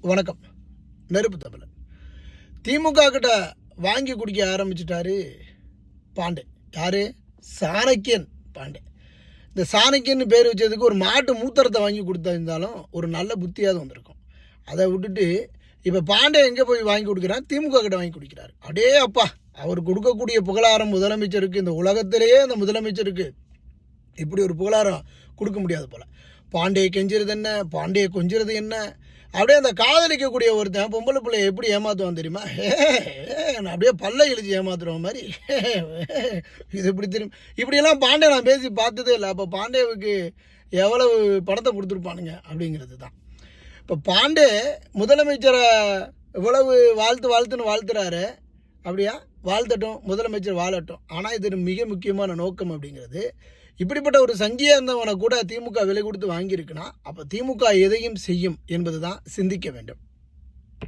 வணக்கம். நெருப்பு தமிழன். திமுக கிட்ட வாங்கி குடிக்க ஆரம்பிச்சிட்டாரு பாண்டே. யாரு? சாணக்கியன் பாண்டே. இந்த சாணக்கியன்னு பேர் வச்சதுக்கு ஒரு மாட்டு மூத்திரத்தை வாங்கி கொடுத்திருந்தாலும் ஒரு நல்ல புத்தியாவது வந்திருக்கும். அதை விட்டுட்டு இப்போ பாண்டே எங்கே போய் வாங்கி கொடுக்குறான்? திமுக கிட்ட வாங்கி குடிக்கிறார். அடே அப்பா, அவர் கொடுக்கக்கூடிய புகழாரம் முதலமைச்சருக்கு, இந்த உலகத்திலேயே அந்த முதலமைச்சருக்கு இப்படி ஒரு புகழாரம் கொடுக்க முடியாது போல். பாண்டியை கெஞ்சிறது என்ன, பாண்டியை கொஞ்சிறது என்ன, அப்படியே அந்த காதலிக்கக்கூடிய ஒருத்தன் பொம்பளை பிள்ளைய எப்படி ஏமாற்றுவான் தெரியுமா? நான் அப்படியே பல்ல இழிச்சு ஏமாத்துறவன் மாதிரி இது இப்படி திரும்பி இப்படியெல்லாம் பாண்டே நான் பேசி பார்த்ததே இல்லை. அப்போ பாண்டேவுக்கு எவ்வளவு பணத்தை கொடுத்துருப்பானுங்க அப்படிங்கிறது தான். இப்போ பாண்டே முதலமைச்சரை இவ்வளவு வாழ்த்துன்னு வாழ்த்துறாரு. அப்படியா? வாழ்த்தட்டும், முதலமைச்சர் வாழட்டும். ஆனால் இது மிக முக்கியமான நோக்கம் அப்படிங்கிறது, இப்படிப்பட்ட ஒரு சங்கியாக இருந்தவனை கூட திமுக விலை கொடுத்து வாங்கியிருக்குன்னா அப்போ திமுக எதையும் செய்யும் என்பது தான் சிந்திக்க வேண்டும்.